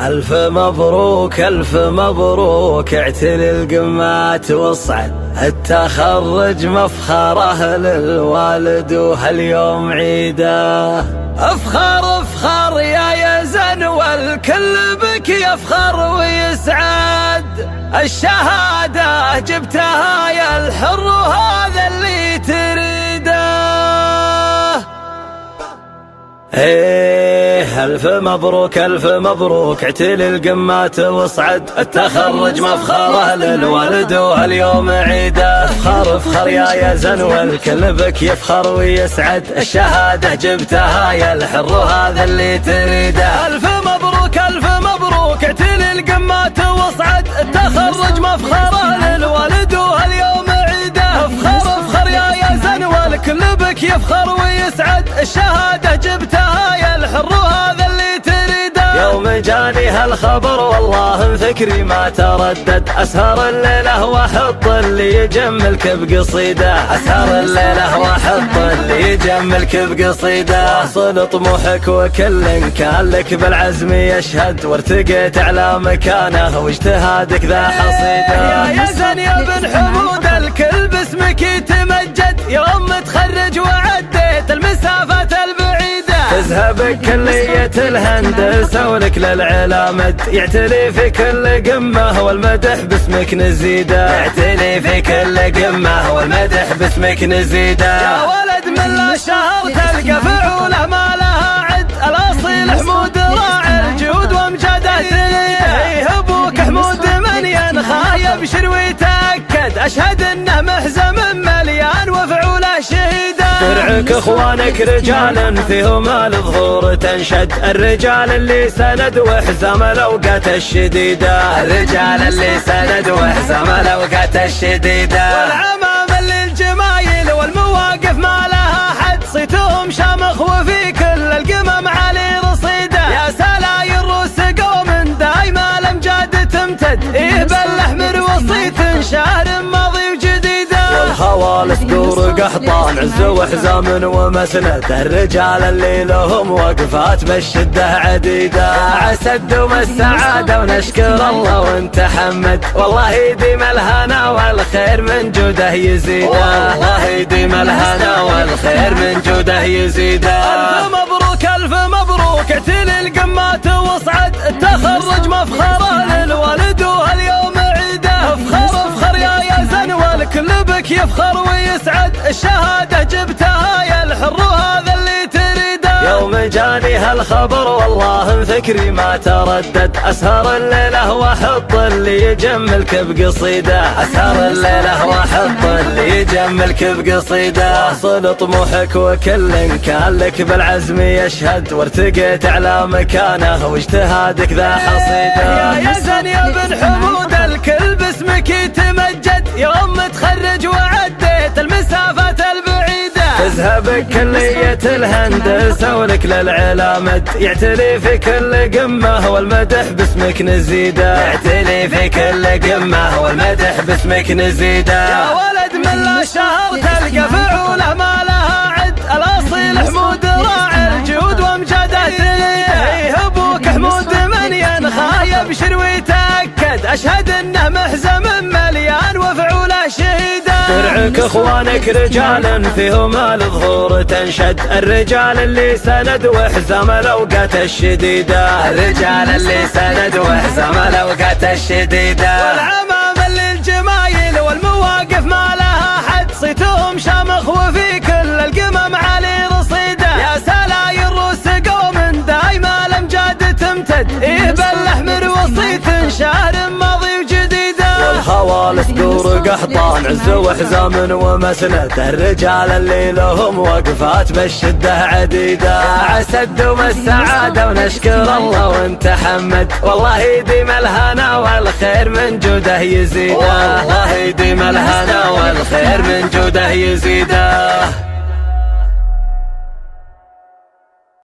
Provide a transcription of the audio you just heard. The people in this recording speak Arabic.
ألف مبروك ألف مبروك، اعتلي القمات واصعد، التخرج مفخره للوالد وهاليوم عيده. افخر افخر يا يزن والكل بك يفخر ويسعد، الشهادة جبتها يا الحر وهذا اللي تريده. ألف مبروك ألف مبروك، اعتلي القمات واصعد، التخرج مفخره للوالد وهاليوم عيده. افخر افخر يا يزن والكل بك يفخر ويسعد، الشهادة جبتها يا الحر وهذا اللي تريده. ألف مبروك ألف مبروك، اعتلي القمات واصعد، التخرج مفخره للوالد وهاليوم عيده. افخر افخر يا يزن والكل بك يفخر ويسعد، الشهادة جبتها يا الحر وهذا اللي تريده. يوم جاني هالخبر والله فكري ما تردد، اسهر الليله واحط اللي يجملك بقصيده، اسهر الليله واحط اللي يجملك بقصيده. واصل طموحك وكل كان لك بالعزم يشهد، وارتقيت على مكانه واجتهادك ذا حصيده. يا يزن يا بن حمود الكل باسمك يتمجد، يوم تخرج وعديت المسافات البعيده. تذهب كلية الهندسة ولك للعلا مد، يعتلي في كل قمة والمدح باسمك نزيده، يعتلي في كل قمة والمدح باسمك نزيده. يا ولد من لا شهر تلقى فعوله ما لها عد، الاصيل حمود راعي الجود وامجاده تريده. ابوك حمود من ينخى يبشر ويتأكد، اشهد انه محزم مليان وفعوله شهيده. درعك اخوانك رجال فيهم الظهور تنشد، الرجال اللي سند وحزام الاوقات الشديده، الرجال اللي سند وحزام الاوقات الشديده. والعمام اللي الجمايل والمواقف ما لها حد، صيتهم شامخ وفي كل القمم علي رصيده. يا سلاير روس قوم دايما الامجاد تمتد، بالاحمر وصيت شهر ماضي وجديده. والخوالف دور قحطان عز وحزام ومسند، الرجال اللي لهم وقفات بالشده عديده. عسى تدوم السعاده ونشكر الله وانت حمد، والله يديم الهنا والخير من جوده يزيده، والله يديم الهنا والخير من جوده يزيده. الف مبروك الف مبروك، اعتلي القمات واصعد، التخرج مفخره للوالد وهاليوم عيده. افخر افخر يا يزن والكل بك يفخر ويسعد، الشهادة جبتها يا الحر وهذا اللي تريده. يوم جاني هالخبر والله فكري ما تردد، اسهر الليله واحط اللي يجملك بقصيده، اسهر الليله واحط اللي يجملك بقصيده. واصل طموحك وكل كان لك بالعزم يشهد، وارتقيت على مكانه واجتهادك ذا حصيده. يا يزن يا بن حمود الكل باسمك يتمجد، يوم تخرج وعديت المسافات البعيده. تذهب كلية الهندسة ولك للعلا مد، يعتلي في كل قمة والمدح باسمك نزيده، يعتلي في كل قمة والمدح باسمك نزيده. يا ولد من لا شهر تلقى فعوله ما لها عد، الاصيل حمود راعي الجود وامجاده تريده. ابوك حمود من ينخى يبشر ويتأكد، اشهد انه محزم مليان وفعوله شهيده. درعك اخوانك رجال فيهم الظهور تنشد، الرجال اللي سند وحزام الاوقات الشديده، الرجال اللي سند وحزام الاوقات الشديده. والعمام اللي الجمايل والمواقف ما لها حد، صيتهم شامخ وفي كل القمم علي رصيده. يا سلاير روس قوم دايما الامجاد تمتد، بالاحمر وصيت شهر ماضي وجديده. والخوالف دور قحطان عز وحزام ومسند، الرجال اللي لهم وقفات بالشده عديده. عسى تدوم السعاده ونشكر الله وانت حمد، والله يديم الهنا والخير من جوده يزيده، والله يديم الهنا والخير من جوده يزيده.